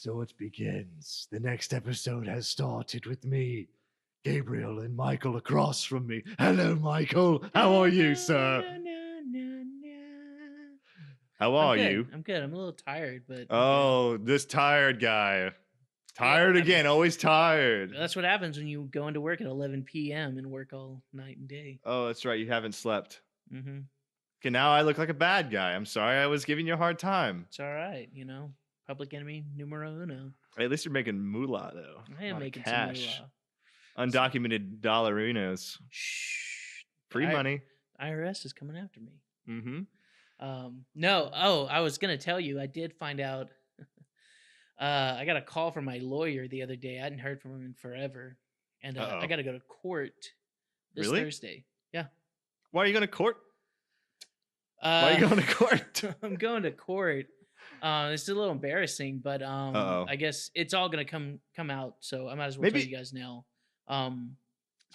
So it begins. The next episode has started with me, Gabriel, and Michael across from me. Hello, Michael. How are you, sir? How are you? I'm good. I'm a little tired, but Oh, this tired guy. Tired again, always tired. that's what happens when you go into work at 11 p.m. and work all night and day. Oh, that's right. You haven't slept. Mm-hmm. Okay, now I look like a bad guy. I'm sorry. I was giving you a hard time. It's all right, Public enemy numero uno. At least you're making moolah, though. I am making cash. some moolah. Undocumented dollarinos. Shh. Free money. IRS is coming after me. Mm-hmm. No. Oh, I was gonna tell you. I did find out. I got a call from my lawyer the other day. I hadn't heard from him in forever, and I got to go to court this Thursday. Yeah. Why are you going to court? Why are you going to court? I'm going to court. It's a little embarrassing, but I guess it's all gonna come out. So I might as well tell you guys now.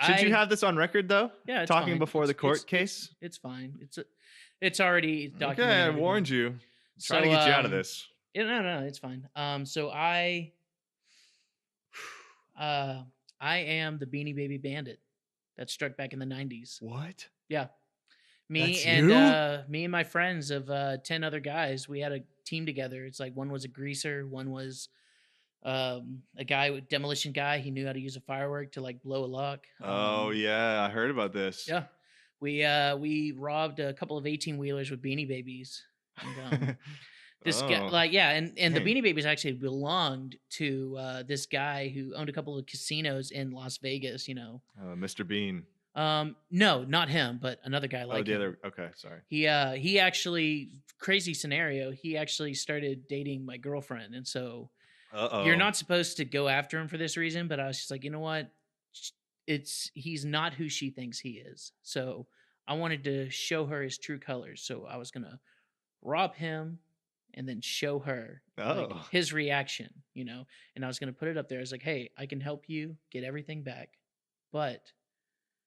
Should you have this on record though? Yeah, it's talking fine. before the court case. It's fine. It's already documented. Okay, I warned you. Trying to get you out of this. Yeah, no, it's fine. So I am the Beanie Baby Bandit that struck back in the 90s. What? Yeah. Me and my friends of 10 other guys, we had a team together. It's like one was a greaser, one was a demolition guy. He knew how to use a firework to like blow a lock. Oh yeah, I heard about this. Yeah, we robbed a couple of 18-wheelers with Beanie Babies. And, this guy, and the Beanie Babies actually belonged to this guy who owned a couple of casinos in Las Vegas. Mr. Bean. No, not him, but another guy like him. Okay, sorry. He actually, crazy scenario, he actually started dating my girlfriend. And so you're not supposed to go after him for this reason, but I was just like, you know what? He's not who she thinks he is. So I wanted to show her his true colors. So I was going to rob him and then show her his reaction, and I was going to put it up there. I was like, hey, I can help you get everything back, but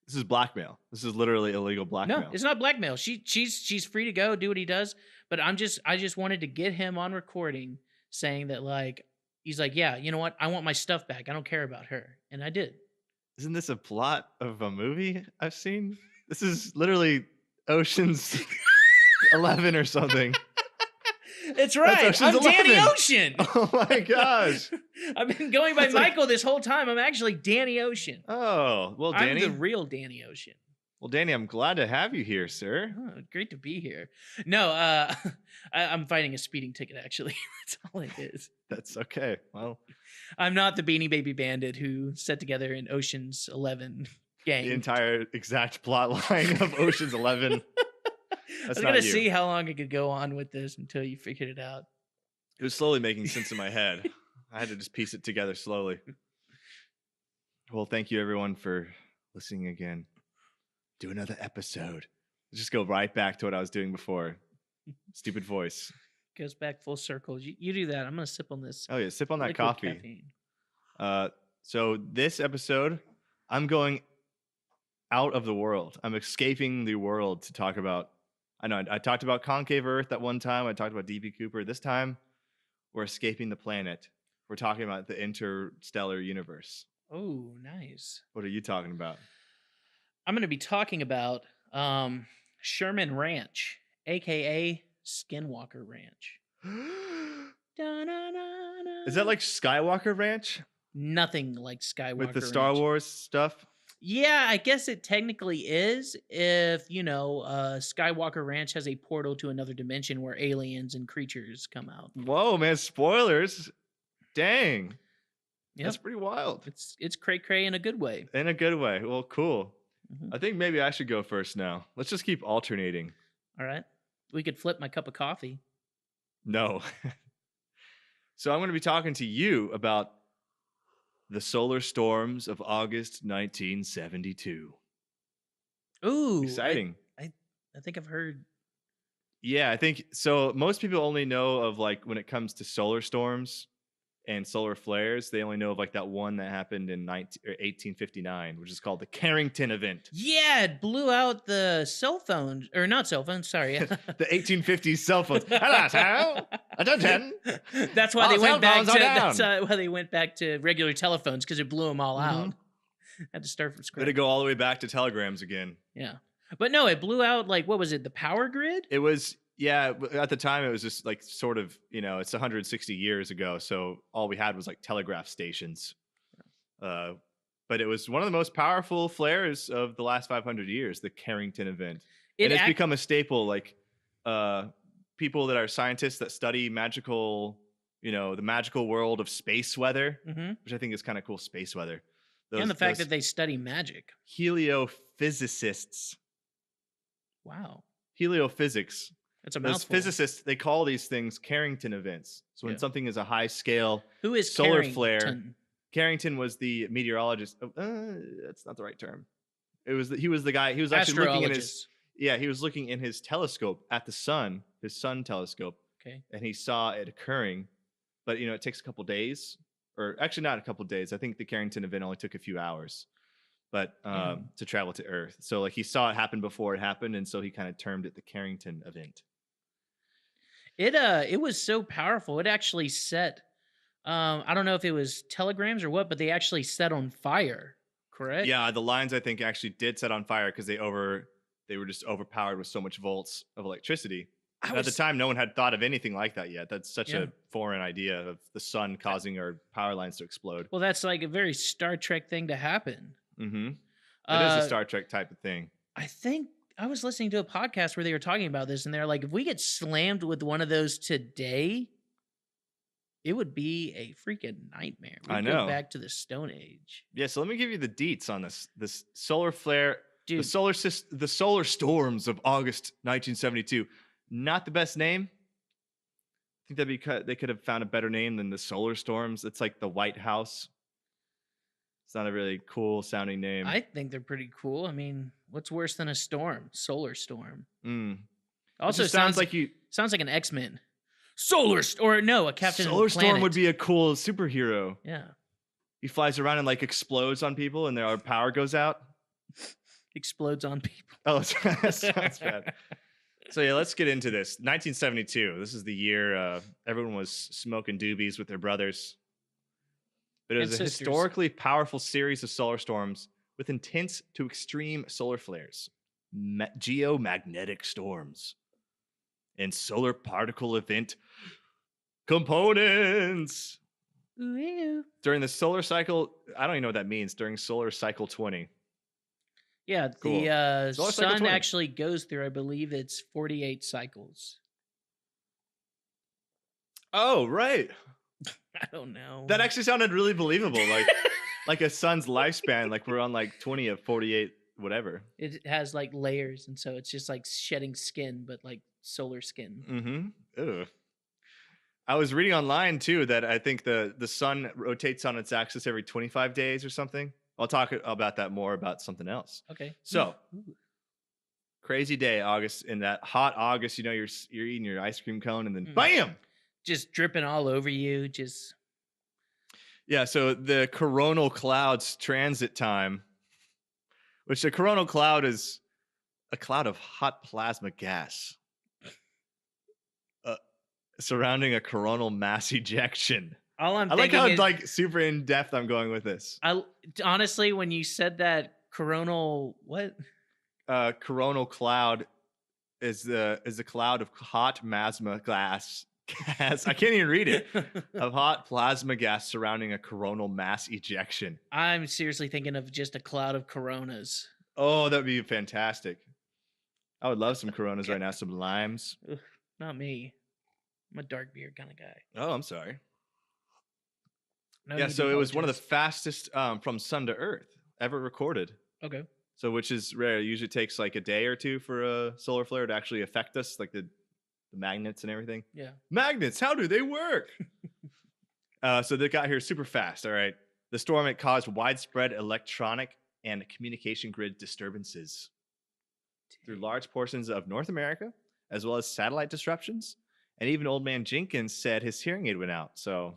this is blackmail. This is literally illegal blackmail. No, it's not blackmail. She's free to go do what he does. But I just wanted to get him on recording saying that, like, he's like, yeah, you know what? I want my stuff back. I don't care about her. And I did. Isn't this a plot of a movie I've seen? This is literally Ocean's 11 or something. It's right. I'm 11. Danny Ocean. Oh my gosh. I've been going by Michael this whole time. I'm actually Danny Ocean. Oh, well, Danny. I'm the real Danny Ocean. Well, Danny, I'm glad to have you here, sir. Oh, great to be here. No, I'm fighting a speeding ticket, actually. That's all it is. That's okay. Well, I'm not the Beanie Baby Bandit who set together an Ocean's 11 gang. The entire exact plot line of Ocean's 11. I was going to see how long I could go on with this until you figured it out. It was slowly making sense in my head. I had to just piece it together slowly. Well, thank you, everyone, for listening again. Do another episode. Just go right back to what I was doing before. Stupid voice. Goes back full circle. You do that. I'm going to sip on this. Oh, yeah. Sip on that coffee. So this episode, I'm going out of the world. I'm escaping the world to talk about. I know I talked about concave Earth at one time. I talked about D.B. Cooper. This time, we're escaping the planet. We're talking about the interstellar universe. Oh, nice. What are you talking about? I'm going to be talking about Sherman Ranch, a.k.a. Skinwalker Ranch. Is that like Skywalker Ranch? Nothing like Skywalker With the Star Wars stuff? Yeah, I guess it technically is if, Skywalker Ranch has a portal to another dimension where aliens and creatures come out. Whoa, man, spoilers. Dang. Yep. That's pretty wild. It's cray-cray in a good way. In a good way. Well, cool. Mm-hmm. I think maybe I should go first now. Let's just keep alternating. All right. We could flip my cup of coffee. No. So I'm going to be talking to you about the solar storms of August 1972. Ooh. Exciting. I think I've heard. Yeah, I think so. Most people only know of like when it comes to solar storms, and solar flares. They only know of like that one that happened in 1859, which is called the Carrington event. Yeah, it blew out the cell phones, or not cell phones. Sorry, the 1850s cell phones. Hello, attention. That's why they went back to. That's why they went back to regular telephones, because it blew them all out. Had to start from scratch. Had to go all the way back to telegrams again. Yeah, but no, it blew out like, what was it? The power grid? It was. Yeah, at the time it was just like sort of, it's 160 years ago, so all we had was like telegraph stations. But it was one of the most powerful flares of the last 500 years, the Carrington event. And it's become a staple. Like people that are scientists that study magical, the magical world of space weather, which I think is kind of cool. Space weather, and the fact that they study magic. Heliophysicists. Wow. Heliophysics. That's a mouthful. Those physicists, they call these things Carrington events. So when something is a high scale solar flare, Carrington was the meteorologist. That's not the right term. He was the guy. He was actually looking in his. Yeah, he was looking in his telescope at the sun, his sun telescope. Okay. And he saw it occurring, but it takes a couple days, or actually not a couple days. I think the Carrington event only took a few hours, but to travel to Earth. So like he saw it happen before it happened, and so he kind of termed it the Carrington event. It was so powerful. It actually set. I don't know if it was telegrams or what, but they actually set on fire. Correct? Yeah, the lines I think actually did set on fire because they were just overpowered with so much volts of electricity. At the time, no one had thought of anything like that yet. That's such a foreign idea of the sun causing our power lines to explode. Well, that's like a very Star Trek thing to happen. Mm-hmm. It is a Star Trek type of thing. I think I was listening to a podcast where they were talking about this, and they're like, if we get slammed with one of those today, it would be a freaking nightmare. We'd go back to the Stone Age. Yeah, so let me give you the deets on this solar flare. Dude. The solar storms of August 1972. Not the best name. I think they could have found a better name than the solar storms. It's like the White House. It's not a really cool sounding name. I think they're pretty cool. I mean, what's worse than a storm? Solar storm. Also sounds like an X-Men. A Captain Solar Storm would be a cool superhero. Yeah. He flies around and like explodes on people, and their power goes out. Explodes on people. Oh, that sounds bad. So yeah, let's get into this. 1972. This is the year everyone was smoking doobies with their brothers. But it was a historically powerful series of solar storms with intense to extreme solar flares, geomagnetic storms, and solar particle event components. Ooh. During the solar cycle, I don't even know what that means. During solar cycle 20. Yeah, cool. The sun actually goes through, I believe it's 48 cycles. Oh, right. I don't know. That actually sounded really believable. Like a sun's lifespan, like we're on like 20 of 48, whatever. It has like layers, and so it's just like shedding skin, but like solar skin. Ugh. I was reading online too that I think the sun rotates on its axis every 25 days or something. I'll talk about that more about something else. Okay. So, crazy day, August. In that hot August, you're eating your ice cream cone, and then bam, just dripping all over you. Yeah. So the coronal clouds transit time, which the coronal cloud is a cloud of hot plasma gas surrounding a coronal mass ejection. I like how like super in depth I'm going with this. Honestly, when you said that coronal cloud is the cloud of hot plasma gas. I can't even read it. Of hot plasma gas surrounding a coronal mass ejection. I'm seriously thinking of just a cloud of coronas. Oh, that'd be fantastic. I would love some coronas right now, some limes. Ugh, not me. I'm a dark beer kind of guy. Oh, I'm sorry. No, yeah, so it was one of the fastest from sun to earth ever recorded. Okay. So which is rare. It usually takes like a day or two for a solar flare to actually affect us, like the magnets and everything. Yeah. Magnets, how do they work? So they got here super fast, all right? The storm, it caused widespread electronic and communication grid disturbances through large portions of North America, as well as satellite disruptions. And even Old Man Jenkins said his hearing aid went out. So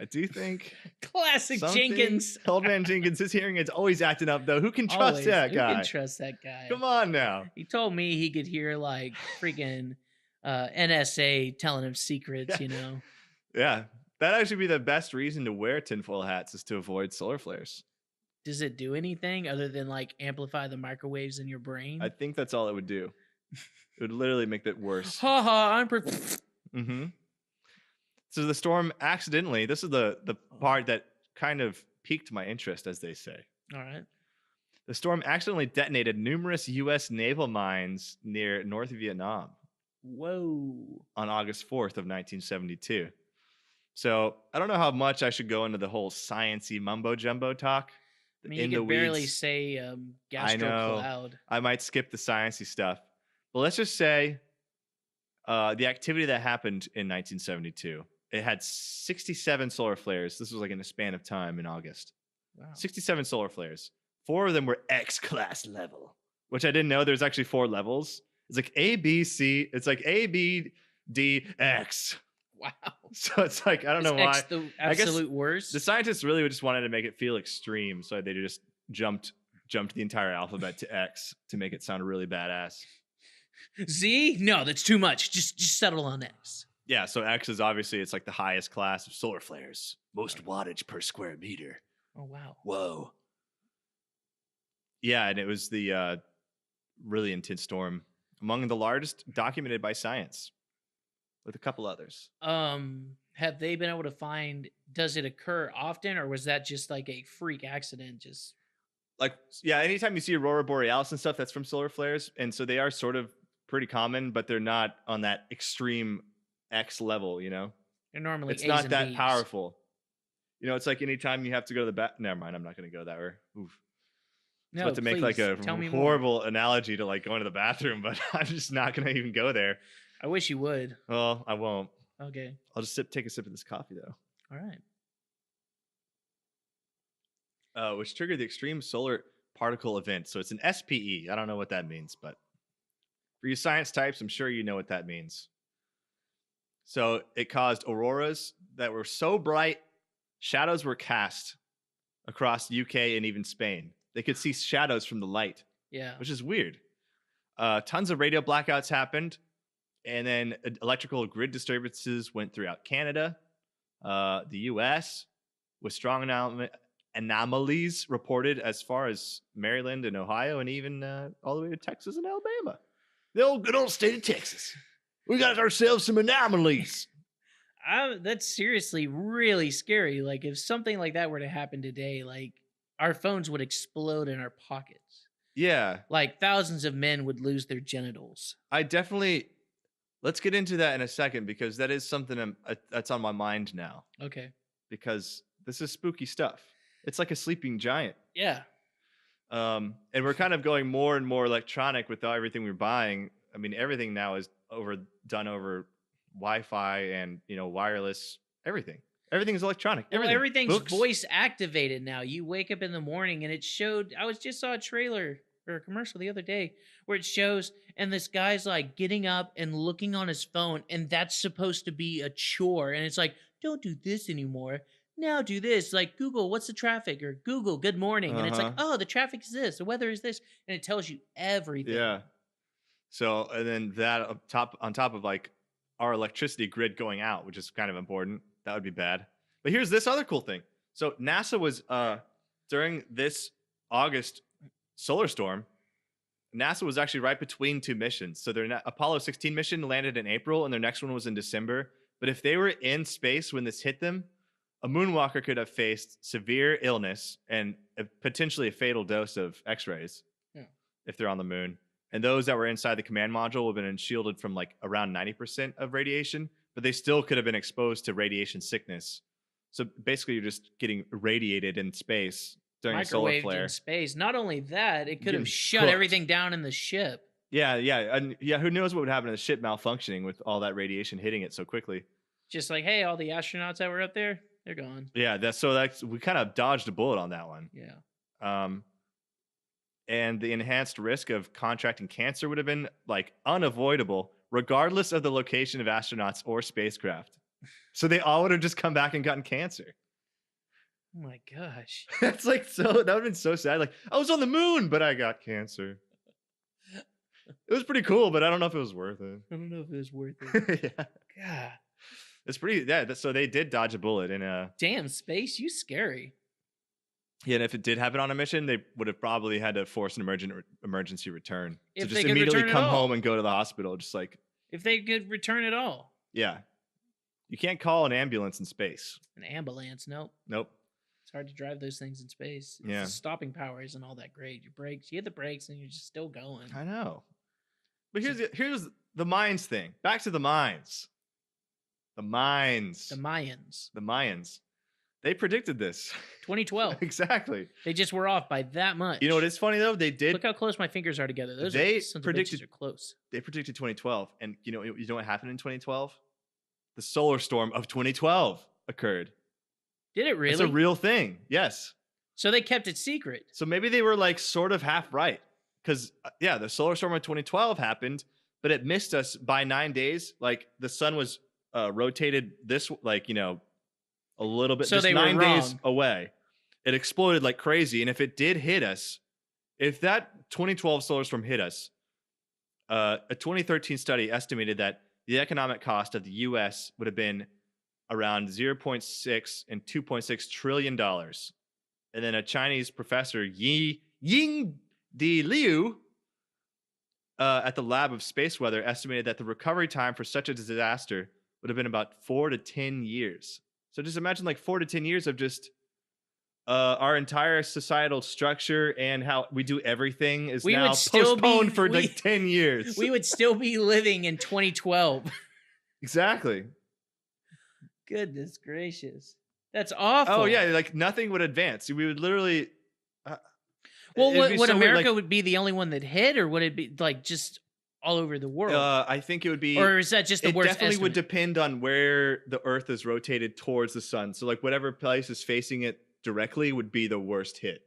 I do think classic Jenkins. Old man Jenkins, his hearing is always acting up though. Who can trust that guy? Who can trust that guy? Come on now. He told me he could hear like freaking NSA telling him secrets, you know. Yeah. That'd actually be the best reason to wear tinfoil hats is to avoid solar flares. Does it do anything other than like amplify the microwaves in your brain? I think that's all it would do. It would literally make it worse. Ha ha, I'm So the storm accidentally, this is the part that kind of piqued my interest, as they say. All right. The storm accidentally detonated numerous U.S. naval mines near North Vietnam. Whoa. On August 4th of 1972. So I don't know how much I should go into the whole sciencey mumbo jumbo talk. I mean, you can barely say gastro cloud. I might skip the sciencey stuff. But let's just say the activity that happened in 1972. It had 67 solar flares. This was like in a span of time in August. Wow. 67 solar flares. 4 of them were X-class level, which I didn't know there's actually 4 levels. It's like A, B, C. It's like A, B, D, X. Wow. So it's like, I don't know why. The absolute worst? The scientists really just wanted to make it feel extreme. So they just jumped the entire alphabet to X to make it sound really badass. Z? No, that's too much. Just settle on X. Yeah, so X is obviously, it's like the highest class of solar flares. Most wattage per square meter. Oh, wow. Whoa. Yeah, and it was the really intense storm. Among the largest documented by science. With a couple others. Have they been able to find, does it occur often, or was that just like a freak accident? Just like, yeah, anytime you see Aurora Borealis and stuff, that's from solar flares. And so they are sort of pretty common, but they're not on that extreme X level, you know? They're normally it's not that powerful. You know, it's like anytime you have to go to the bath. Never mind, I'm not going to go that way. Oof. No, about to make like a horrible analogy to like going to the bathroom, but I'm just not going to even go there. I wish you would. Well, I won't. Okay. I'll just take a sip of this coffee though. All right. Which triggered the extreme solar particle event. So it's an SPE. I don't know what that means, but for you science types, I'm sure you know what that means. So it caused auroras that were so bright, shadows were cast across the UK and even Spain. They could see shadows from the light. Yeah. Which is weird. Tons of radio blackouts happened. And then electrical grid disturbances went throughout Canada, the U.S., with strong anomalies reported as far as Maryland and Ohio, and even all the way to Texas and Alabama. The good old state of Texas. We got ourselves some anomalies. That's seriously really scary. Like, if something like that were to happen today, like, our phones would explode in our pockets. Yeah. Like, thousands of men would lose their genitals. Let's get into that in a second, because that is something that's on my mind now. Okay. Because this is spooky stuff. It's like a sleeping giant. Yeah. And we're kind of going more and more electronic with everything we're buying. I mean, everything now is done over Wi-Fi and, wireless, everything. Everything's electronic. Everything's voice activated now. You wake up in the morning and it showed, just saw a trailer or a commercial the other day where it shows, and this guy's like getting up and looking on his phone, and that's supposed to be a chore. And it's like, don't do this anymore. Now do this. Like, Google, what's the traffic? Or Google, good morning. And it's like, oh, the traffic is this. The weather is this. And it tells you everything. Yeah. So, and then that on top of like our electricity grid going out, which is kind of important. That would be bad. But here's this other cool thing. So NASA was, during this August solar storm, NASA was actually right between 2 missions. So their Apollo 16 mission landed in April, and their next one was in December. But if they were in space when this hit them, a moonwalker could have faced severe illness and potentially a fatal dose of X-rays if they're on the moon. And those that were inside the command module would have been shielded from like around 90% of radiation, but they still could have been exposed to radiation sickness. So basically, you're just getting irradiated in space during a solar flare. In space. Not only that, it could have shut everything down in the ship. Yeah. And who knows what would happen to the ship malfunctioning with all that radiation hitting it so quickly. Just like, hey, all the astronauts that were up there, they're gone. Yeah, we kind of dodged a bullet on that one. Yeah. And the enhanced risk of contracting cancer would have been like unavoidable, regardless of the location of astronauts or spacecraft. So they all would have just come back and gotten cancer. Oh my gosh. That's like that would have been so sad. Like, I was on the moon, but I got cancer. It was pretty cool, but I don't know if it was worth it. I don't know if it was worth it. Yeah. God. It's pretty, so they did dodge a bullet in a... Damn, space, you scary. Yeah, and if it did happen on a mission, they would have probably had to force an emergency return. If to they just could immediately return come at all. home and go to the hospital, just like... If they could return at all. Yeah. You can't call an ambulance in space. An ambulance, nope. Nope. It's hard to drive those things in space. Yeah. The stopping power isn't all that great. Your brakes, you hit the brakes and you're just still going. I know. But here's the mines thing. Back to the mines. The mines. The Mayans. The Mayans. They predicted this. 2012. Exactly. They just were off by that much. You know what is funny though? They did. Look how close my fingers are together. Those they predicted are close. They predicted 2012, and you know what happened in 2012? The solar storm of 2012 occurred. Did it really? It's a real thing. Yes. So they kept it secret. So maybe they were like sort of half right, because the solar storm of 2012 happened, but it missed us by 9 days. Like the sun was rotated this, a little bit, so just they 9 were days wrong. away. It exploded like crazy, and if it did hit us, if that 2012 solar storm hit us, a 2013 study estimated that the economic cost of the U.S. would have been around 0.6 and 2.6 trillion dollars. And then a Chinese professor, Ying Di Liu, at the Lab of Space Weather, estimated that the recovery time for such a disaster would have been about 4 to 10 years. So just imagine like 4 to 10 years of just our entire societal structure and how we do everything is now postponed for like 10 years. We would still be living in 2012. Exactly. Goodness gracious. That's awful. Oh, yeah. Like nothing would advance. We would literally... would America would be the only one that hit, or would it be like just all over the world? I think it would be... Or is that just the worst It definitely estimate? would depend on where the Earth is rotated towards the sun. So like whatever place is facing it directly would be the worst hit.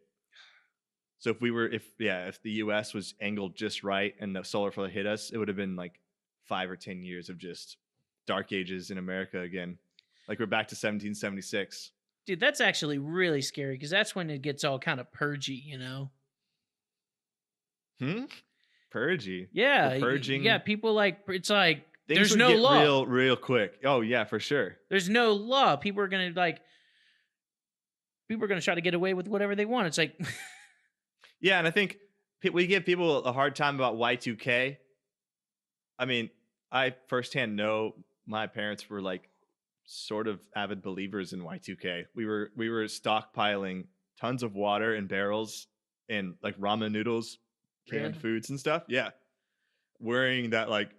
So if the US was angled just right and the solar flare hit us, it would have been like 5 or 10 years of just dark ages in America again. Like we're back to 1776. Dude, that's actually really scary because that's when it gets all kind of purgy, Purgy. Yeah, the purging. Yeah, people like it's like Things there's would no get law. Real quick. Oh yeah, for sure. There's no law. People are gonna try to get away with whatever they want. It's like, yeah, and I think we give people a hard time about Y2K. I mean, I firsthand know my parents were like sort of avid believers in Y2K. We were stockpiling tons of water in barrels and like ramen noodles, canned foods and stuff. Yeah, worrying that like,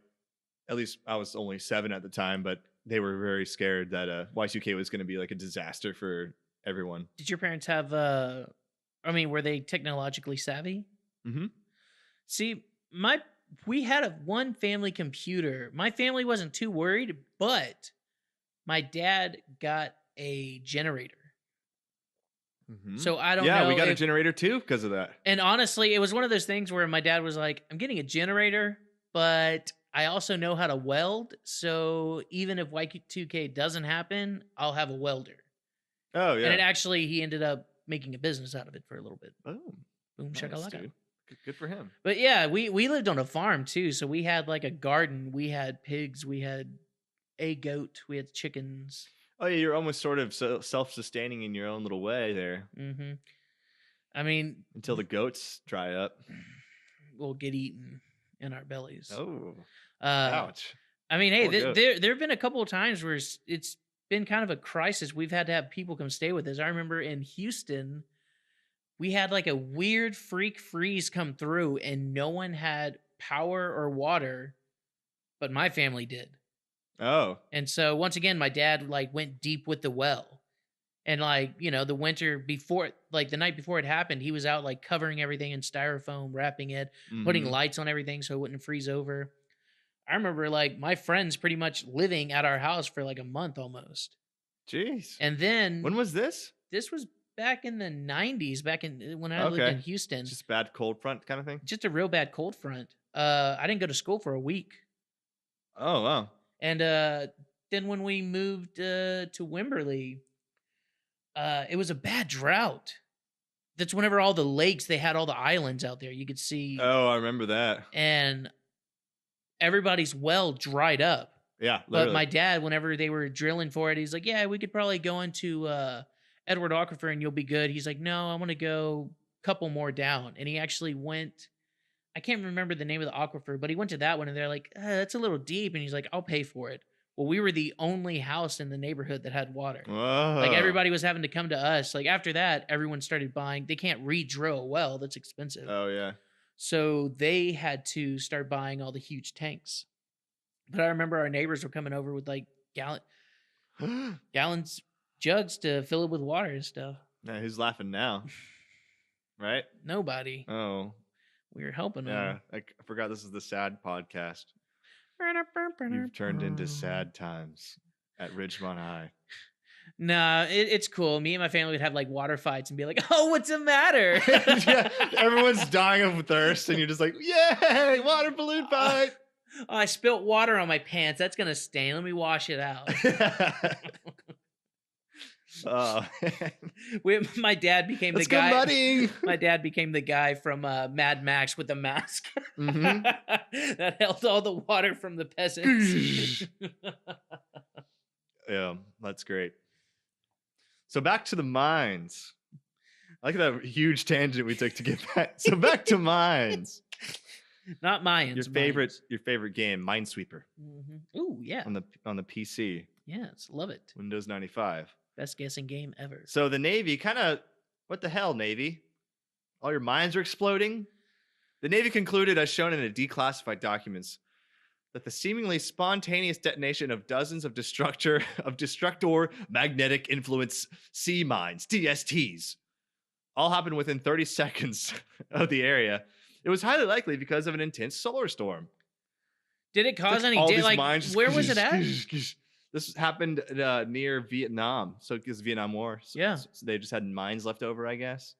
at least I was only 7 at the time, but they were very scared that Y2K was going to be like a disaster for everyone. Did your parents have were they technologically savvy? Mm-hmm. See, we had one family computer. My family wasn't too worried, but my dad got a generator. Mm-hmm. So I don't know. Yeah, we got a generator too because of that. And honestly, it was one of those things where my dad was like, I'm getting a generator, but I also know how to weld. So even if Y2K doesn't happen, I'll have a welder. Oh, yeah. And he ended up making a business out of it for a little bit. Boom. Boom, nice, shakalaka. Good for him. But yeah, we lived on a farm too. So we had like a garden. We had pigs. We had a goat. We had chickens. Oh, yeah. You're almost sort of self-sustaining in your own little way there. Mm-hmm. I mean... Until the goats dry up. We'll get eaten in our bellies. Oh. Ouch. I mean, hey, there have been a couple of times where it's been kind of a crisis. We've had to have people come stay with us. I remember in Houston, we had like a weird freak freeze come through and no one had power or water, but my family did. Oh. And so once again, my dad like went deep with the well. And like, the winter before, like the night before it happened, he was out like covering everything in styrofoam, wrapping it, putting lights on everything so it wouldn't freeze over. I remember like my friends pretty much living at our house for like a month almost. Jeez. And then when was this? This was back in the 90s, when I lived in Houston. Just bad cold front kind of thing? Just a real bad cold front. I didn't go to school for a week. Oh, wow. And then when we moved to Wimberley, it was a bad drought. That's whenever all the lakes, they had all the islands out there. You could see. Oh, I remember that. And everybody's well dried up. Yeah, literally. But my dad, whenever they were drilling for it, he's like, yeah, we could probably go into Edward Aquifer and you'll be good. He's like, no, I want to go a couple more down. And he actually went, I can't remember the name of the aquifer, but he went to that one and they're like, that's a little deep. And he's like, I'll pay for it. Well, we were the only house in the neighborhood that had water. Whoa. Like everybody was having to come to us. Like after that, everyone started buying. They can't re-drill a well. That's expensive. Oh, yeah. So they had to start buying all the huge tanks. But I remember our neighbors were coming over with like gallons, jugs to fill it with water and stuff. Yeah, who's laughing now? Right? Nobody. Oh. We were helping them. Yeah, I forgot this is the sad podcast. You've turned into sad times at Ridgemont High. Nah, it's cool. Me and my family would have like water fights and be like, oh, what's the matter? Yeah, everyone's dying of thirst and you're just like, yay, water balloon fight. Oh, I spilt water on my pants. That's going to stain. Let me wash it out. My dad became the guy. Muddying. My dad became the guy from Mad Max with the mask. Mm-hmm. That held all the water from the peasants. Yeah, that's great. So back to the mines. I like that huge tangent we took to get back. So back to mines. Not Mayans. Your favorite game, Minesweeper. Mm-hmm. Ooh, yeah. On the PC. Yes, love it. Windows 95. Best guessing game ever. So the Navy kind of, what the hell, Navy? All your mines are exploding? The Navy concluded, as shown in the declassified documents, that the seemingly spontaneous detonation of dozens of destructor magnetic influence sea mines, DSTs, all happened within 30 seconds of the area. It was highly likely because of an intense solar storm. Did it cause any damage? Like, where was it at? This happened near Vietnam. So it was Vietnam War. So, yeah. So they just had mines left over, I guess.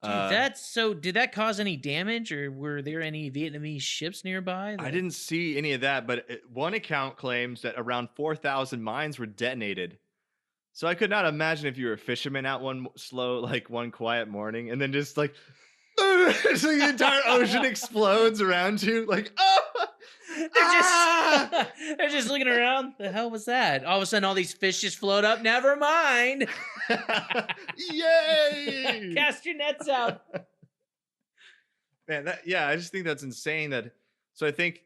Dude, did that cause any damage, or were there any Vietnamese ships nearby? I didn't see any of that, but one account claims that around 4,000 mines were detonated. So I could not imagine if you were a fisherman out one quiet morning, and then just like, so the entire ocean explodes around you, like, oh! They're just looking around. The hell was that? All of a sudden, all these fish just float up. Never mind. Yay! Cast your nets out. Man, I just think that's insane. So I think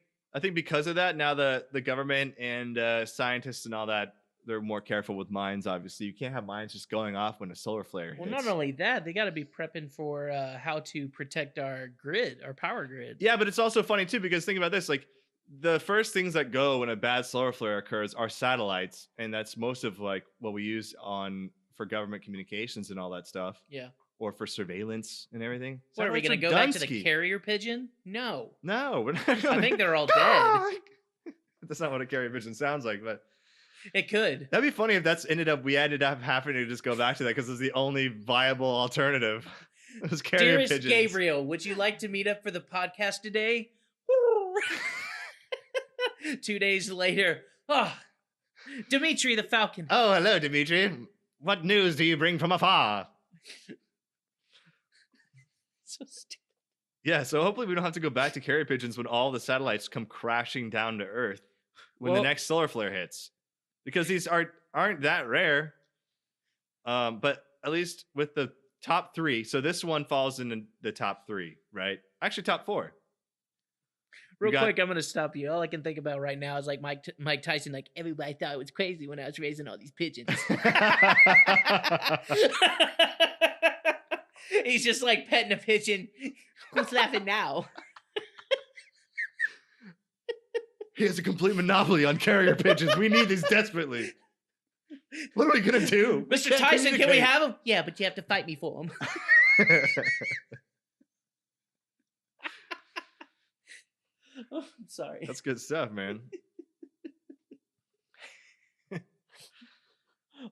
because of that, now the government and scientists and all that, they're more careful with mines. Obviously, you can't have mines just going off when a solar flare hits. Well, not only that, they got to be prepping for how to protect our grid, our power grid. Yeah, but it's also funny too, because think about this, like, the first things that go when a bad solar flare occurs are satellites, and that's most of like what we use for government communications and all that stuff. Yeah. Or for surveillance and everything. What, are we going to go back to the carrier pigeon? No. We're not gonna... I think they're all dead. That's not what a carrier pigeon sounds like, but it could. That'd be funny if we ended up having to just go back to that because it's the only viable alternative. Those carrier Dearest pigeons. Gabriel, would you like to meet up for the podcast today? 2 days later, Dimitri the Falcon. Oh, hello, Dimitri. What news do you bring from afar? So stupid. Yeah, so hopefully we don't have to go back to carrier pigeons when all the satellites come crashing down to Earth when the next solar flare hits, because these aren't that rare. But at least with the top three, so this one falls in the top three, right? Actually, top four. Real quick, I'm going to stop you. All I can think about right now is like Mike Tyson, like, everybody thought it was crazy when I was raising all these pigeons. He's just like petting a pigeon. Who's laughing now? He has a complete monopoly on carrier pigeons. We need these desperately. What are we going to do? Mr. Tyson, can we have him? Yeah, but you have to fight me for him. Oh, I'm sorry. That's good stuff, man.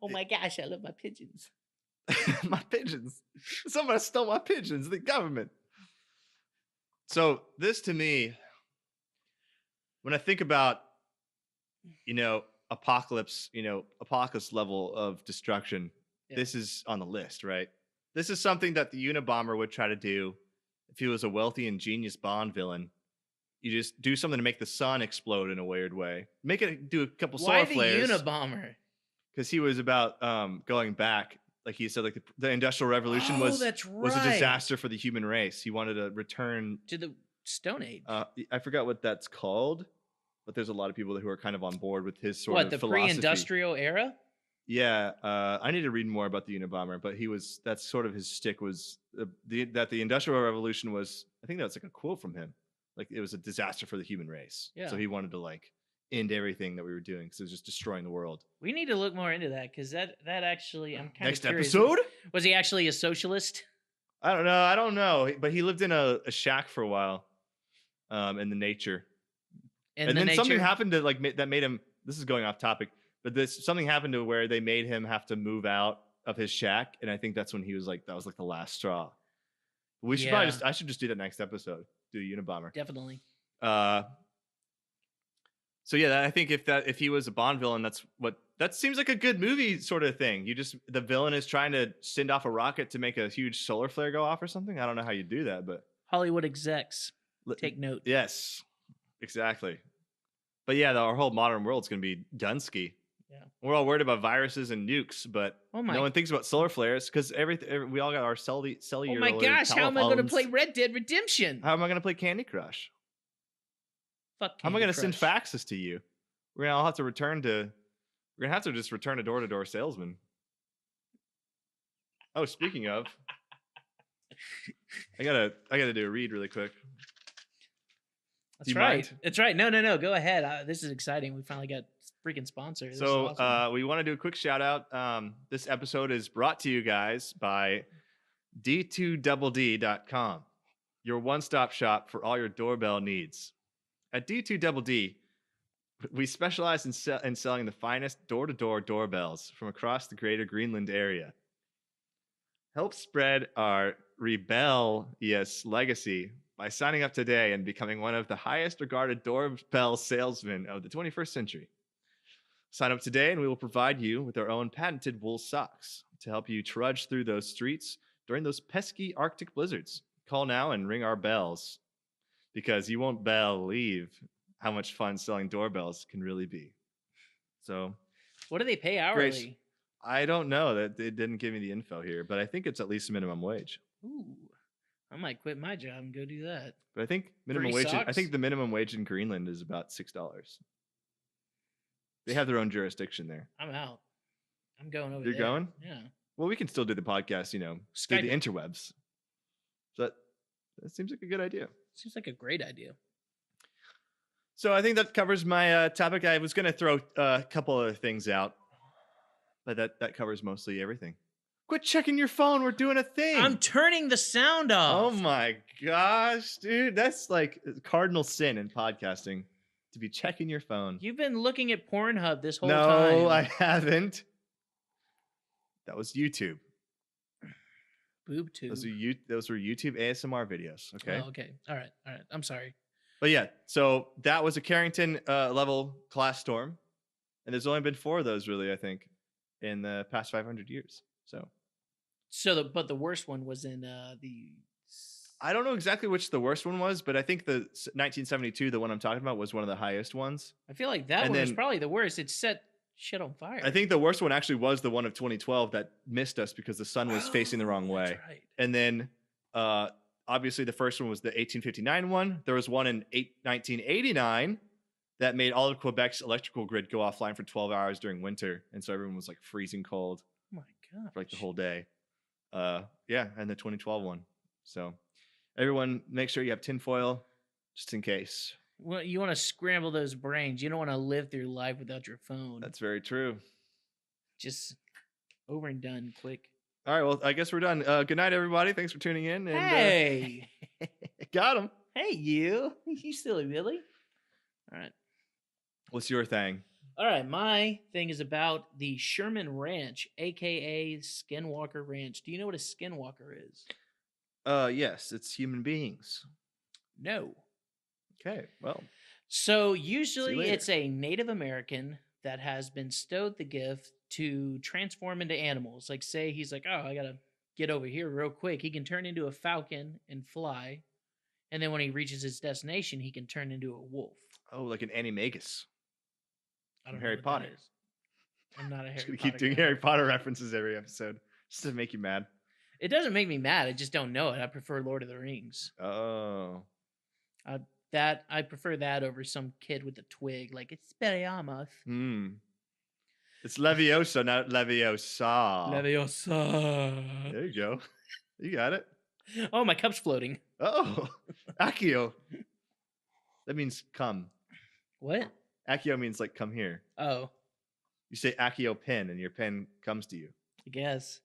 Oh my gosh, I love my pigeons. My pigeons. Somebody stole my pigeons, the government. So this to me, when I think about, apocalypse level of destruction, this is on the list, right? This is something that the Unabomber would try to do if he was a wealthy and genius Bond villain. You just do something to make the sun explode in a weird way. Make it do a couple solar flares. Why the Unabomber? Because he was about going back. Like he said, like the Industrial Revolution was a disaster for the human race. He wanted to return to the Stone Age. I forgot what that's called, but there's a lot of people who are kind of on board with his sort of philosophy. Pre-industrial era? Yeah, I need to read more about the Unabomber, but that's sort of his stick was that the Industrial Revolution was. I think that's like a quote from him. Like it was a disaster for the human race. Yeah. So he wanted to like end everything that we were doing because it was just destroying the world. We need to look more into that because that actually I'm kind of curious. Next episode? Was he actually a socialist? I don't know, but he lived in a shack for a while, in the nature. And then something happened to that made him. This is going off topic, but something happened to where they made him have to move out of his shack, and I think that's when he was like, that was like the last straw. We should probably I should just do that next episode. Do the Unabomber. Definitely. So yeah, I think if he was a Bond villain, that seems like a good movie sort of thing. The villain is trying to send off a rocket to make a huge solar flare go off or something. I don't know how you do that, but Hollywood execs take note. Yes, exactly. But yeah, our whole modern world's going to be Dunsky. Yeah, we're all worried about viruses and nukes, but no one thinks about solar flares because we all got our cellular. Oh my gosh, how am I going to play Red Dead Redemption? How am I going to play Candy Crush? Fuck. How am I going to send faxes to you? We're gonna have to just return a door-to-door salesman. Oh, speaking of, I gotta do a read really quick. That's right. That's right. No. Go ahead. This is exciting. We finally got freaking sponsors. So awesome. We want to do a quick shout out. This episode is brought to you guys by D2DD.com, your one-stop shop for all your doorbell needs. At D2DD, we specialize in selling the finest door-to-door doorbells from across the greater Greenland area. Help spread our rebellious legacy by signing up today and becoming one of the highest regarded doorbell salesmen of the 21st century. Sign up today and we will provide you with our own patented wool socks to help you trudge through those streets during those pesky Arctic blizzards. Call now and ring our bells, because you won't believe how much fun selling doorbells can really be. So, what do they pay hourly? Grace, I don't know. That it didn't give me the info here, but I think it's at least minimum wage. Ooh, I might quit my job and go do that. But I think minimum wage. I think the minimum wage in Greenland is about $6. They have their own jurisdiction there. I'm out. I'm going over there. You're going? Yeah. Well, we can still do the podcast, through the interwebs. So that seems like a good idea. Seems like a great idea. So I think that covers my topic. I was going to throw a couple other things out, but that covers mostly everything. Quit checking your phone. We're doing a thing. I'm turning the sound off. Oh my gosh, dude. That's like cardinal sin in podcasting, to be checking your phone. You've been looking at Pornhub this whole time. No, I haven't. That was YouTube. BoobTube. Those were YouTube ASMR videos. Okay. Oh, okay. All right. I'm sorry. But yeah, so that was a Carrington level class storm, and there's only been 4 of those really, I think, in the past 500 years. But the worst one was in the. I don't know exactly which the worst one was, but I think the 1972, the one I'm talking about, was one of the highest ones. I feel like that one was probably the worst. It set shit on fire. I think the worst one actually was the one of 2012 that missed us because the sun was facing the wrong way. That's right. And then obviously the first one was the 1859 one. There was one in 1989 that made all of Quebec's electrical grid go offline for 12 hours during winter. And so everyone was like freezing cold. Oh my God. For like the whole day. Yeah, and the 2012 one. So everyone make sure you have tinfoil just in case. Well, you want to scramble those brains. You don't want to live through life without your phone. That's very true. Just over and done quick. All right, well, I guess we're done. Good night, everybody. Thanks for tuning in. And, hey! Got him. Hey, you. You silly Billy. All right. What's your thing? All right, my thing is about the Sherman Ranch, a.k.a. Skinwalker Ranch. Do you know what a Skinwalker is? Yes, it's human beings. No. Okay, well. So usually it's a Native American that has been stowed the gift to transform into animals. Like, say he's like, oh, I gotta get over here real quick. He can turn into a falcon and fly, and then when he reaches his destination, he can turn into a wolf. Oh, like an animagus. I don't know Harry what Potter. That is. I'm not a Harry Just gonna Potter keep doing guy. Harry Potter references every episode, just to make you mad. It doesn't make me mad. I just don't know it. I prefer Lord of the Rings. Oh. I prefer that over some kid with a twig. Like, it's Expelliarmus. It's Leviosa, not Leviosa. Leviosa. There you go. You got it. Oh, my cup's floating. Oh, Accio. That means come. What? Accio means like come here. Oh. You say Accio pen and your pen comes to you. I guess.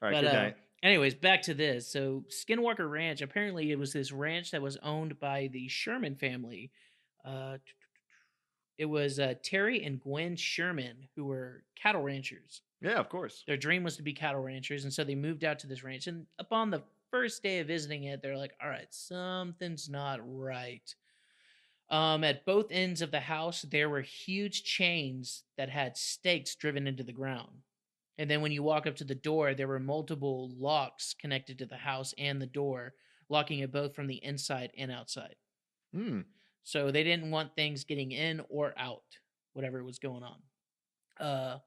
All right, good night. Anyways, back to this. So Skinwalker Ranch, apparently it was this ranch that was owned by the Sherman family. It was Terry and Gwen Sherman, who were cattle ranchers. Yeah, of course. Their dream was to be cattle ranchers, and so they moved out to this ranch. And upon the first day of visiting it, they're like, all right, something's not right. At both ends of the house, there were huge chains that had stakes driven into the ground. And then when you walk up to the door, there were multiple locks connected to the house and the door, locking it both from the inside and outside. So they didn't want things getting in or out, whatever was going on.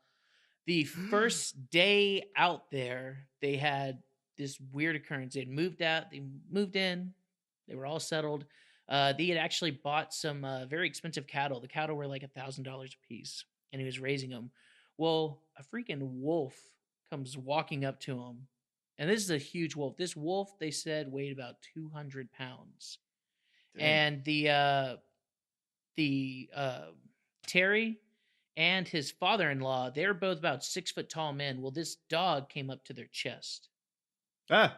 The first day out there, they had this weird occurrence. They had moved out, they moved in, they were all settled. They had actually bought some very expensive cattle. The cattle were like $1,000 a piece, and he was raising them. Well, a freaking wolf comes walking up to him, and this is a huge wolf. This wolf, they said, weighed about 200 pounds. Damn. And the Terry and his father-in-law, they're both about 6 foot tall men. Well, this dog came up to their chest. Yeah.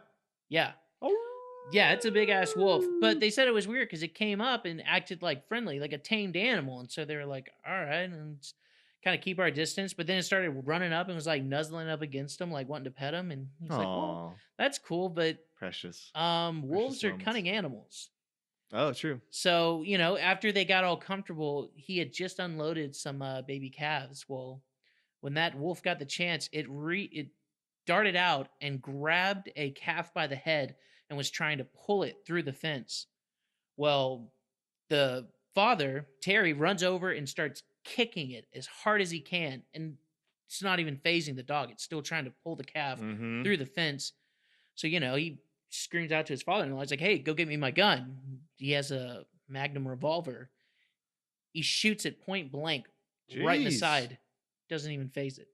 Yeah, it's a big ass wolf. But they said it was weird because it came up and acted like friendly, like a tamed animal. And so they were like, all right, and kind of keep our distance. But then it started running up and was like nuzzling up against him, like wanting to pet him. And he's like, well, that's cool, but precious. Wolves are cunning animals. Oh, true. So, after they got all comfortable, he had just unloaded some baby calves. Well, when that wolf got the chance, it darted out and grabbed a calf by the head and was trying to pull it through the fence. Well, the father, Terry, runs over and starts kicking it as hard as he can. And it's not even phasing the dog. It's still trying to pull the calf through the fence. So, he screams out to his father-in-law. He's like, hey, go get me my gun. He has a Magnum revolver. He shoots it point blank right in the side. Doesn't even phase it.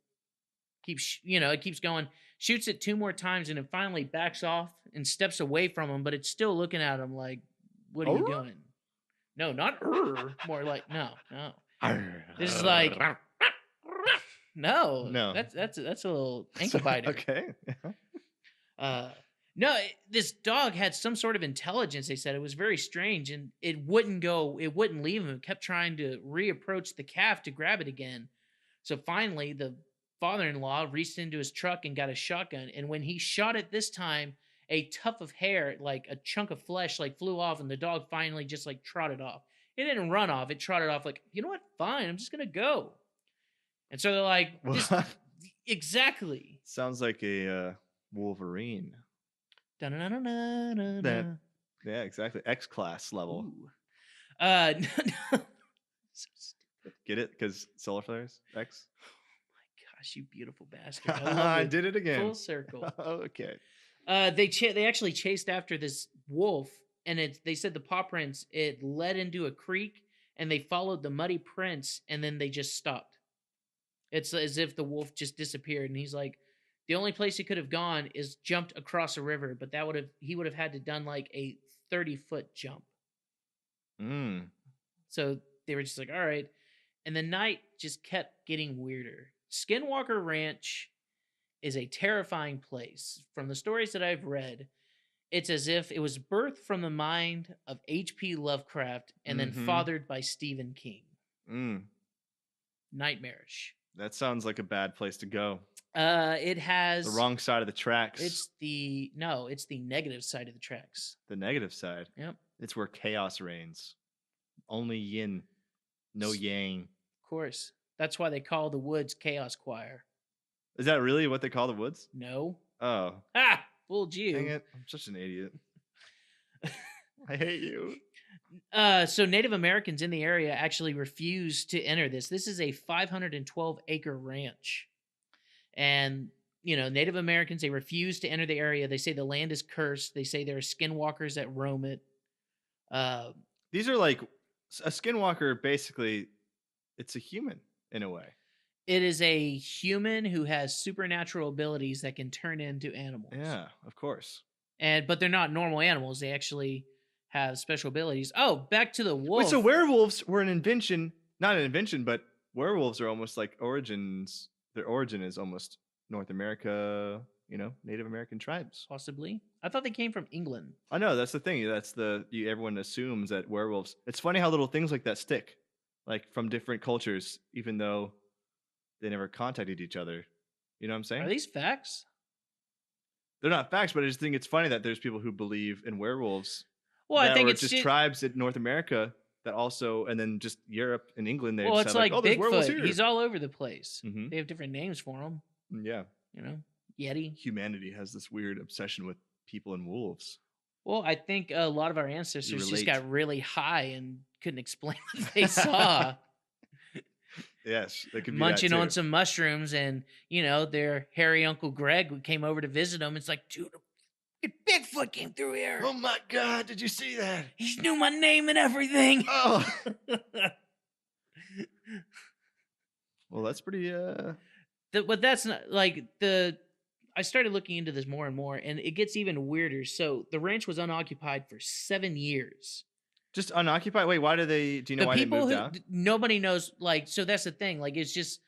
It keeps going. Shoots it 2 more times, and it finally backs off and steps away from him, but it's still looking at him like, what are you doing? No, not more like, no. This is like, no. That's a little ankle biter. Okay. No, this dog had some sort of intelligence, they said. It was very strange, and it wouldn't leave him. It kept trying to reapproach the calf to grab it again. So finally, the father-in-law reached into his truck and got a shotgun, and when he shot it this time, a tuft of hair, like a chunk of flesh, like flew off, and the dog finally just like trotted off. It didn't run off. It trotted off like, you know what? Fine, I'm just going to go. And so they're like, exactly. Sounds like a Wolverine. Yeah, exactly. X-class level. So get it? Because solar flares? X? Oh my gosh, you beautiful bastard. I did it again. Full circle. Okay. They actually chased after this wolf, and they said the paw prints, it led into a creek, and they followed the muddy prints, and then they just stopped. It's as if the wolf just disappeared, and he's like, the only place he could have gone is jumped across a river, but he would have had to done like a 30-foot jump. So they were just like, all right. And the night just kept getting weirder. Skinwalker Ranch is a terrifying place. From the stories that I've read, it's as if it was birthed from the mind of H.P. Lovecraft and then fathered by Stephen King. Nightmarish. That sounds like a bad place to go. It has the wrong side of the tracks. It's the negative side of the tracks. The negative side. Yep. It's where chaos reigns. Only yin, no yang. Of course. That's why they call the woods Chaos Choir. Is that really what they call the woods? No. Oh. Fooled you. Dang it. I'm such an idiot. I hate you. So Native Americans in the area actually refuse to enter this. This is a 512-acre ranch. And, Native Americans, they refuse to enter the area. They say the land is cursed. They say there are skinwalkers that roam it. These are like a skinwalker, basically, it's a human in a way. It is a human who has supernatural abilities that can turn into animals. Yeah, of course. But they're not normal animals. They actually have special abilities. Oh, back to the wolf. Wait, so werewolves were an invention, not an invention, but werewolves are almost like origins. Their origin is almost North America, Native American tribes. Possibly. I thought they came from England. I know, that's the thing. Everyone assumes that werewolves. It's funny how little things like that stick, like from different cultures, even though they never contacted each other. You know what I'm saying? Are these facts? They're not facts, but I just think it's funny that there's people who believe in werewolves. Well, I think it's just tribes in North America that also, and then just Europe and England. Well, it's like Bigfoot. He's all over the place. Mm-hmm. They have different names for him. Yeah. Yeti. Humanity has this weird obsession with people and wolves. Well, I think a lot of our ancestors just got really high and couldn't explain what they saw. Yes, that could be munching on some mushrooms, and their hairy Uncle Greg came over to visit them. It's like, dude, Bigfoot came through here. Oh my God, did you see that? He knew my name and everything. Oh. Well, that's pretty. But that's not like the. I started looking into this more and more, and it gets even weirder. So the ranch was unoccupied for 7 years. Just unoccupied? Wait, why do you know why they moved out? Nobody knows. Like, so that's the thing. Like, it's just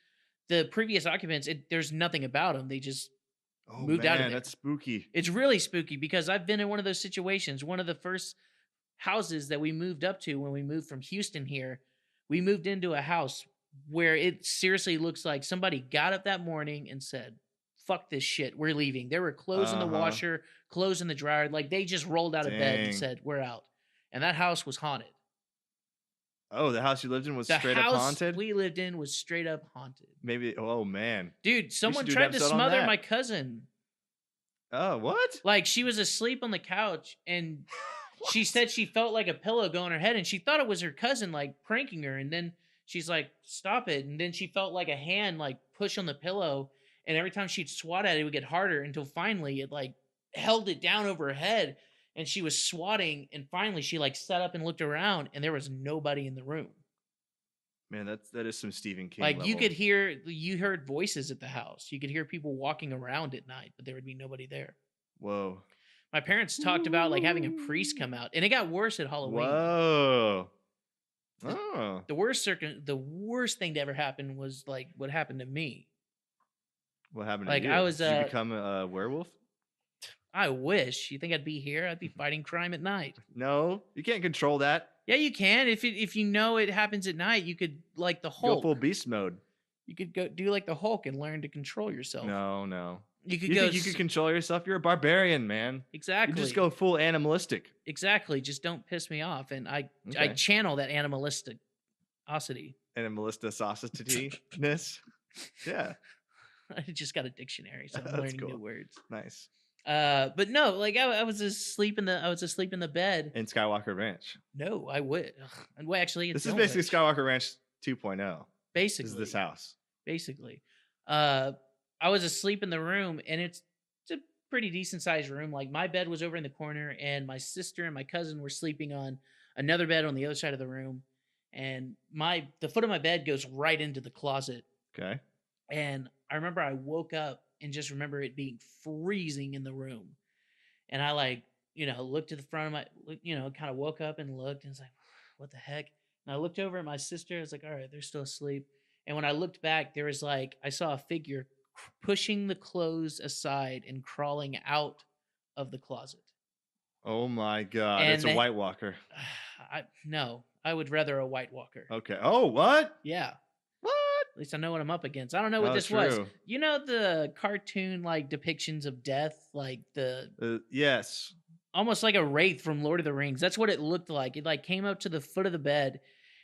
the previous occupants. There's nothing about them. They just moved out of there. That's spooky. It's really spooky because I've been in one of those situations. One of the first houses that we moved up to when we moved from Houston here, we moved into a house where it seriously looks like somebody got up that morning and said, fuck this shit, we're leaving. There were clothes in the washer, clothes in the dryer. Like, they just rolled out of bed and said, we're out. And that house was haunted. Oh, the house you lived in was straight up haunted? The house we lived in was straight up haunted. Maybe, oh man. Dude, someone tried to smother my cousin. Oh, what? Like, she was asleep on the couch, and she said she felt like a pillow go on her head, and she thought it was her cousin, like, pranking her. And then she's like, stop it. And then she felt like a hand, like, push on the pillow. And every time she'd swat at it, it would get harder until finally it, like, held it down over her head. And she was swatting, and finally she, like, sat up and looked around, and there was nobody in the room. Man, that is some Stephen King Like, level. you heard voices at the house. You could hear people walking around at night, but there would be nobody there. Whoa. My parents talked about, like, having a priest come out, and it got worse at Halloween. Whoa. Oh. The worst thing to ever happen was, like, what happened to me. What happened to like, you? I was, Did you become a werewolf? I wish. You think I'd be here? I'd be fighting crime at night. No, you can't control that. Yeah, you can. If you know it happens at night, you could, like the Hulk. Go full beast mode. You could go do like the Hulk and learn to control yourself. No. You think you could control yourself? You're a barbarian, man. Exactly. You just go full animalistic. Exactly. Just don't piss me off, and I channel that animalistic osity. Animalisticness. Yeah. I just got a dictionary, so I'm learning new words. Nice. But no, like I was asleep in the bed in Skywalker Ranch. No, I would. Well, actually, this is basically Skywalker Ranch 2.0. Basically, this is this house. Basically, I was asleep in the room, and it's a pretty decent sized room. Like, my bed was over in the corner, and my sister and my cousin were sleeping on another bed on the other side of the room, and the foot of my bed goes right into the closet. Okay. And I remember I woke up and just remember it being freezing in the room. And I, like, looked to the front of my, kind of woke up and looked, and was like, what the heck? And I looked over at my sister. I was like, all right, they're still asleep. And when I looked back, there was I saw a figure pushing the clothes aside and crawling out of the closet. Oh my God. And it's a White Walker. No, I would rather a White Walker. Okay. Oh, what? Yeah. What? At least I know what I'm up against. I don't know what this was. You know the cartoon, like, depictions of death? Like the... yes. Almost like a wraith from Lord of the Rings. That's what it looked like. It, like, came up to the foot of the bed,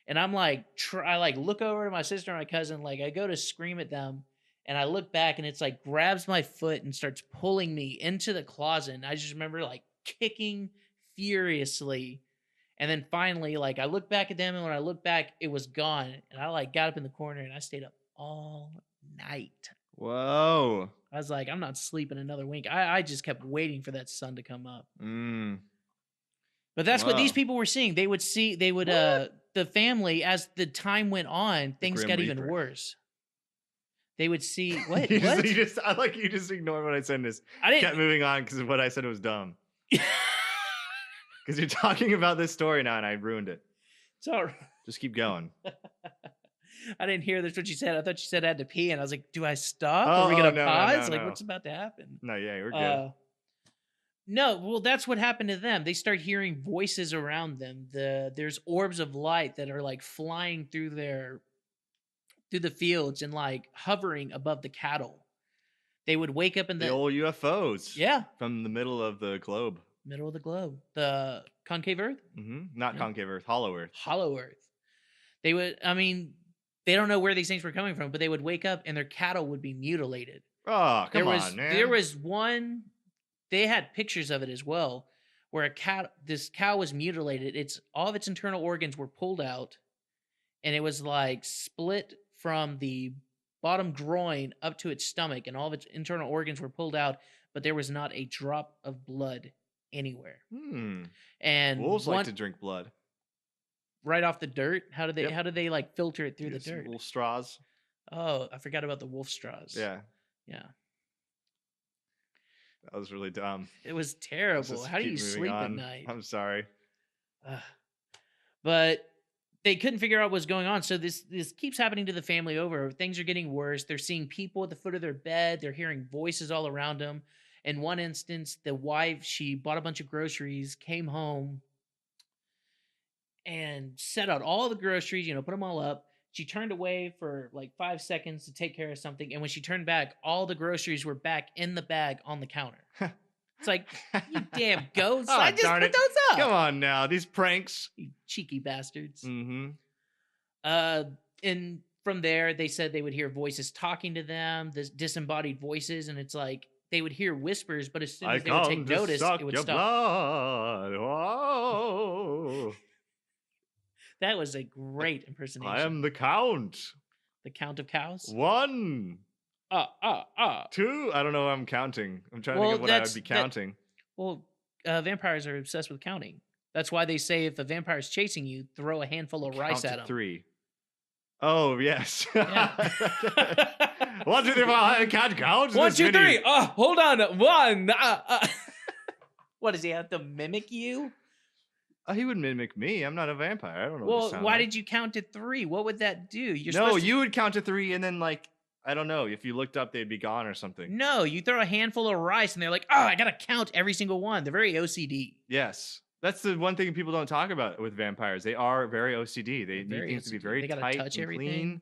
And I'm like, I like look over to my sister and my cousin, like I go to scream at them, and I look back and it's like grabs my foot and starts pulling me into the closet. And I just remember like kicking furiously. And then finally, like I look back at them, and when I look back, it was gone. And I like got up in the corner and I stayed up all night. Whoa. I was like, I'm not sleeping another wink. I just kept waiting for that sun to come up. But that's what these people were seeing. They would the family, as the time went on, things got even worse. They would see what? I like you just ignored what I said. I didn't kept moving on because what I said was dumb. Because you're talking about this story now, and I ruined it. It's all right. Just keep going. I didn't hear that's what you said. I thought you said I had to pee, and I was like, "Do I stop? Are we gonna pause? No. What's about to happen?" No, yeah, we're good. No, well, that's what happened to them. They start hearing voices around them. There's orbs of light that are like flying through the fields and like hovering above the cattle. They would wake up in the old UFOs. Yeah, from the middle of the globe. Middle of the globe, the concave Earth. Not concave Earth, hollow Earth. Hollow Earth. They would. I mean, they don't know where these things were coming from, but they would wake up and their cattle would be mutilated. Oh, come on, man! There was one. They had pictures of it as well, where this cow was mutilated. All of its internal organs were pulled out, and it was like split from the bottom groin up to its stomach, and all of its internal organs were pulled out, but there was not a drop of blood anywhere. And wolves like to drink blood right off the dirt. How do they like filter it through the dirt? Wolf straws. Oh, I forgot about the wolf straws. Yeah. That was really dumb. It was terrible. How do you sleep at night? I'm sorry. But they couldn't figure out what's going on. So this keeps happening to the family over. Things are getting worse. They're seeing people at the foot of their bed. They're hearing voices all around them. In one instance, the wife, she bought a bunch of groceries, came home, and set out all the groceries, put them all up. She turned away for like 5 seconds to take care of something. And when she turned back, all the groceries were back in the bag on the counter. It's like, you damn ghosts. I just put those up. Come on now. These pranks. You cheeky bastards. And from there, they said they would hear voices talking to them, this disembodied voices. And it's like, they would hear whispers, but as soon as they would take notice, it would stop. Blood. Whoa. That was a great impersonation. I am the Count. The Count of Cows? 1. 2. I don't know what I'm counting. I'm trying to think of what I would be counting. Vampires are obsessed with counting. That's why they say if a vampire is chasing you, throw a handful of rice at him. 3. Oh, yes. Yeah. 1, 2, 3, 4. Count. 1, 2, 3. Hold on. 1. What, does he have to mimic you? He would mimic me. I'm not a vampire. I don't know. Well, why did you count to 3? What would that do? You would count to 3, and then I don't know. If you looked up, they'd be gone or something. No, you throw a handful of rice, and they're like, I gotta count every single one. They're very OCD. Yes, that's the one thing people don't talk about with vampires. They are very OCD. They need things to be very tight and clean,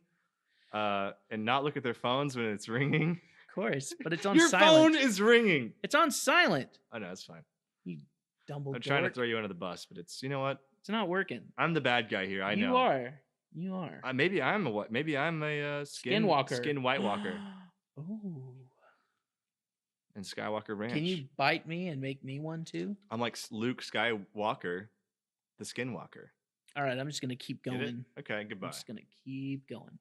and not look at their phones when it's ringing. Of course, but it's on Your silent. phone is ringing. It's on silent. I know, it's fine. You dumble I'm trying to throw you under the bus, but you know what? It's not working. I'm the bad guy here. I know. You are. Maybe I'm a what? Maybe I'm a Skinwalker. Skin White Walker. Ooh. And Skywalker Ranch. Can you bite me and make me one too? I'm like Luke Skywalker, the Skinwalker. All right, I'm just gonna keep going. Okay, goodbye. I'm just gonna keep going.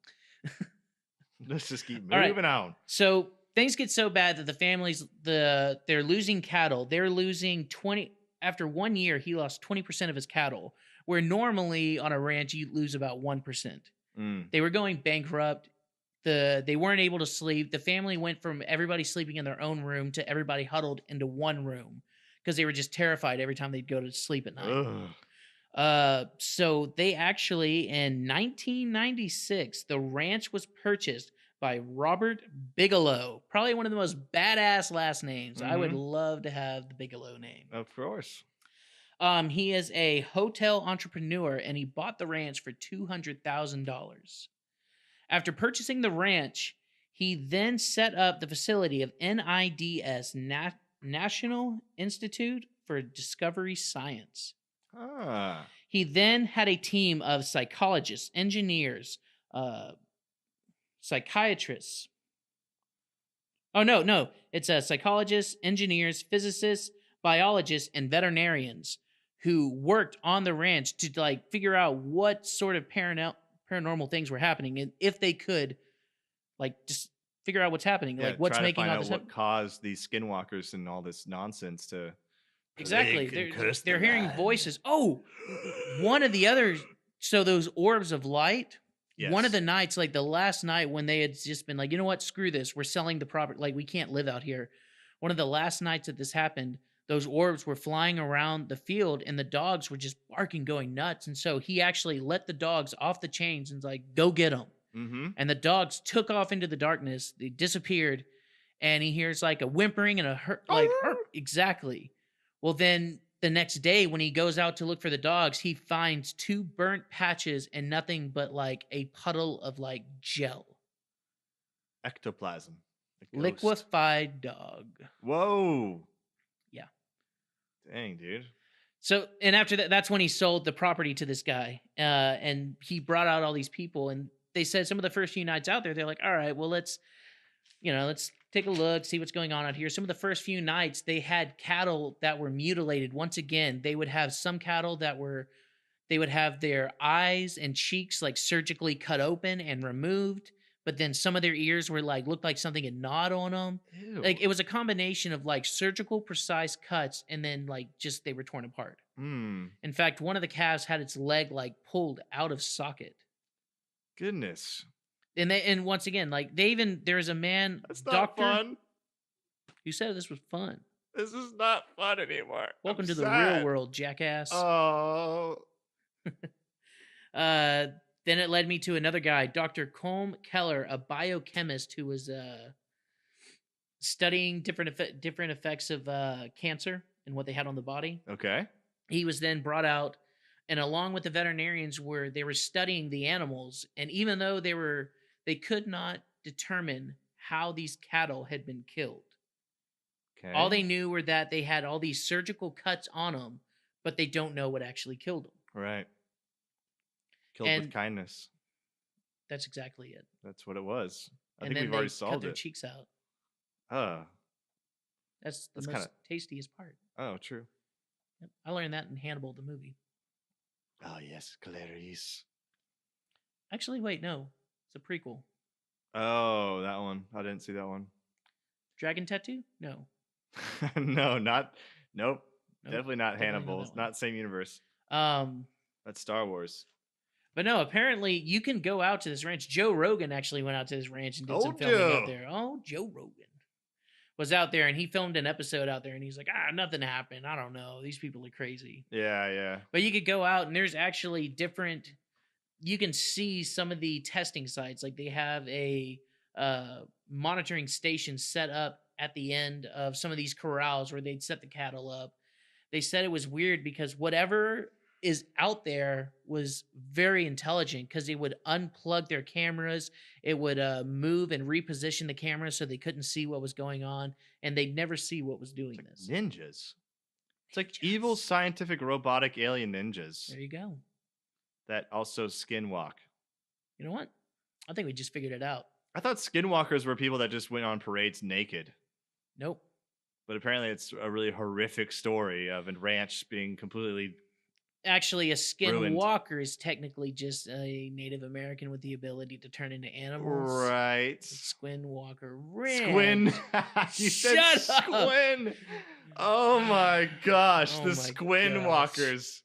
Let's just keep moving on. So things get so bad that the families, they're losing cattle. They're losing 20. After 1 year, he lost 20% of his cattle, where normally on a ranch you lose about 1%. They were going bankrupt. They weren't able to sleep. The family went from everybody sleeping in their own room to everybody huddled into one room because they were just terrified every time they'd go to sleep at night. So they actually, in 1996, the ranch was purchased by Robert Bigelow. Probably one of the most badass last names. I would love to have the Bigelow name. Of course. He is a hotel entrepreneur, and he bought the ranch for $200,000. After purchasing the ranch, he then set up the facility of NIDS, National Institute for Discovery Science. He then had a team of psychologists, engineers, psychiatrists. Oh, no. It's psychologists, engineers, physicists, biologists, and veterinarians who worked on the ranch to like figure out what sort of paranormal things were happening, and if they could, like, just figure out what's happening, like what's try to making find all out this what caused these skinwalkers and all this nonsense to exactly. They're hearing land. voices. Oh, one of the others. So those orbs of light. Yes. One of the nights, like the last night when they had just been like, you know what, screw this, we're selling the property, like we can't live out here. One of the last nights that this happened, those orbs were flying around the field and the dogs were just barking, going nuts. And so he actually let the dogs off the chains and was like, go get them. Mm-hmm. And the dogs took off into the darkness. They disappeared. And he hears like a whimpering and a hurt, like, exactly. Well, then the next day when he goes out to look for the dogs, he finds 2 burnt patches and nothing but like a puddle of like gel. Ectoplasm. Liquefied dog. Whoa. Yeah. Dang, dude. So, and after that, that's when he sold the property to this guy. And he brought out all these people, and they said some of the first few nights out there, they're like, all right, well, let's take a look, see what's going on out here. Some of the first few nights, they had cattle that were mutilated. Once again, they would have some cattle they would have their eyes and cheeks like surgically cut open and removed. But then some of their ears were like, looked like something had gnawed on them. Ew. Like it was a combination of like surgical precise cuts and then like just they were torn apart. In fact, one of the calves had its leg like pulled out of socket. Goodness. And once again, like there is a man, that's not fun. You said this was fun. This is not fun anymore. Welcome to the real world, jackass. Oh. Then it led me to another guy, Dr. Colm Keller, a biochemist who was studying different effects of cancer and what they had on the body. Okay. He was then brought out, and along with the veterinarians, they were studying the animals, and even though they could not determine how these cattle had been killed. Okay. All they knew were that they had all these surgical cuts on them, but they don't know what actually killed them. Right. Killed with kindness. That's exactly it. That's what it was. I think we've already solved it. Cut their cheeks out. That's the most tastiest part. Oh, true. Yep. I learned that in Hannibal, the movie. Oh, yes, Clarice. Actually, wait, no. It's a prequel. Oh, that one. I didn't see that one. Dragon Tattoo? No. Nope. Definitely not Hannibal. It's not same universe. That's Star Wars. But no, apparently you can go out to this ranch. Joe Rogan actually went out to this ranch and did some filming out there. Oh, Joe Rogan was out there and he filmed an episode out there and he's like, nothing happened. I don't know. These people are crazy. Yeah. But you could go out and there's actually you can see some of the testing sites. Like they have a monitoring station set up at the end of some of these corrals where they'd set the cattle up. They said it was weird because whatever is out there was very intelligent because it would unplug their cameras. It would move and reposition the camera so they couldn't see what was going on, and they'd never see what was doing this. Ninjas. It's like evil scientific robotic alien ninjas. There you go. That also skinwalk. You know what? I think we just figured it out. I thought skinwalkers were people that just went on parades naked. Nope. But apparently it's a really horrific story of a ranch being completely... Actually, a skinwalker is technically just a Native American with the ability to turn into animals. Right. Skinwalker. Squin. You said squin. Oh my gosh. The skinwalkers.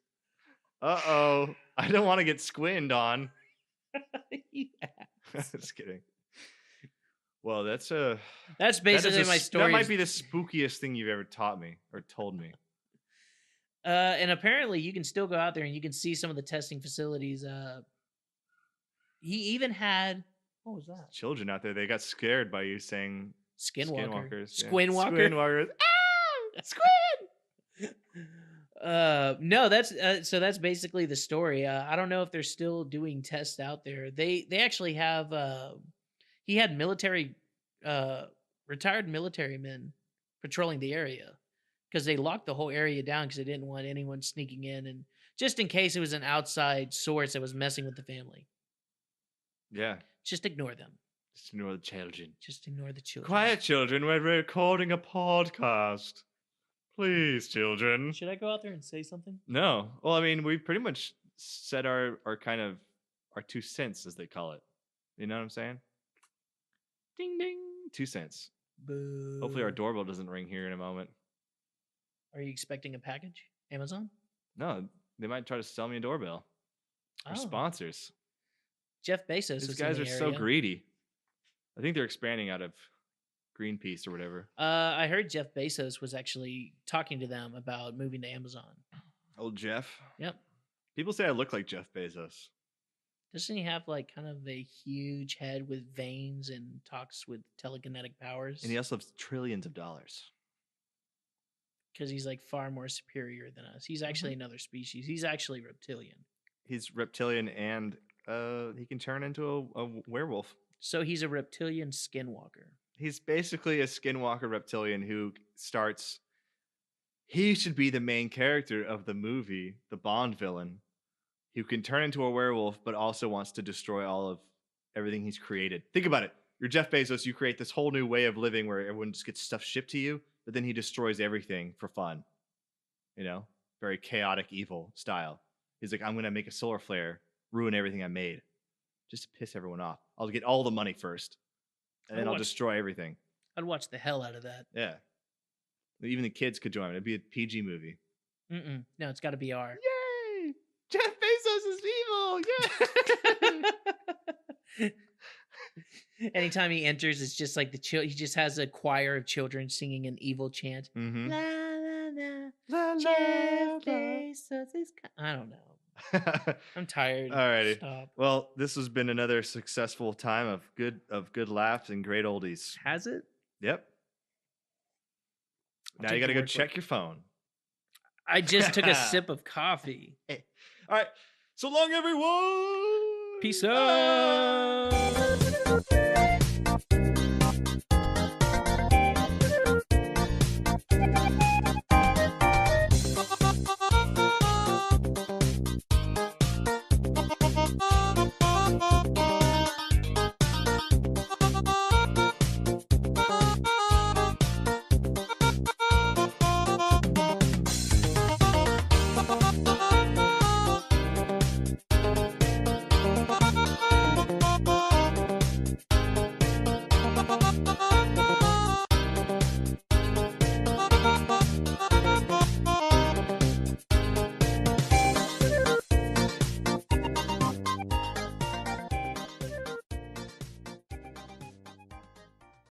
Uh-oh. I don't want to get squinned on. Just kidding. Well, that's basically my story. That might be the spookiest thing you've ever taught me or told me. And apparently you can still go out there and you can see some of the testing facilities. He even had, what was that? Children out there, they got scared by you saying skinwalkers. Yeah. Skinwalker. Ah! Squid! No, that's basically the story. I don't know if they're still doing tests out there. They actually have, he had retired military men patrolling the area. because they locked the whole area down because they didn't want anyone sneaking in, and just in case it was an outside source that was messing with the family. Yeah. Just ignore them. Just ignore the children. Just ignore the children. Quiet, children. We're recording a podcast. Please, children. Should I go out there and say something? No. Well, I mean, we pretty much said our kind of our 2 cents, as they call it. You know what I'm saying? Ding, ding. 2 cents. Boo. Hopefully our doorbell doesn't ring here in a moment. Are you expecting a package? Amazon? No, they might try to sell me a doorbell. Our sponsors. Jeff Bezos. These guys are so greedy. I think they're expanding out of Greenpeace or whatever. I heard Jeff Bezos was actually talking to them about moving to Amazon. Old Jeff? Yep. People say I look like Jeff Bezos. Doesn't he have like kind of a huge head with veins and talks with telekinetic powers? And he also has trillions of dollars. Because he's like far more superior than us. He's actually another species. He's actually reptilian. He's reptilian and he can turn into a werewolf. So he's a reptilian skinwalker. He's basically a skinwalker reptilian who starts... He should be the main character of the movie, the Bond villain, who can turn into a werewolf but also wants to destroy all of everything he's created. Think about it. You're Jeff Bezos. You create this whole new way of living where everyone just gets stuff shipped to you, but then he destroys everything for fun. You know? Very chaotic, evil style. He's like, I'm going to make a solar flare, ruin everything I made, just to piss everyone off. I'll get all the money first, and then I'll destroy everything. I'd watch the hell out of that. Yeah. Even the kids could join. It'd be a PG movie. No, it's got to be R. Yay! Jeff Bezos is evil! Yeah! Anytime he enters, it's just like he just has a choir of children singing an evil chant. Mm-hmm. La, la, la, la, Jeff Bezos is... I don't know. I'm tired. Alrighty. Stop. Well, this has been another successful time of good laughs and great oldies. Has it? Yep. Now you got to go check your phone. I just took a sip of coffee. Hey. All right. So long, everyone. Peace out.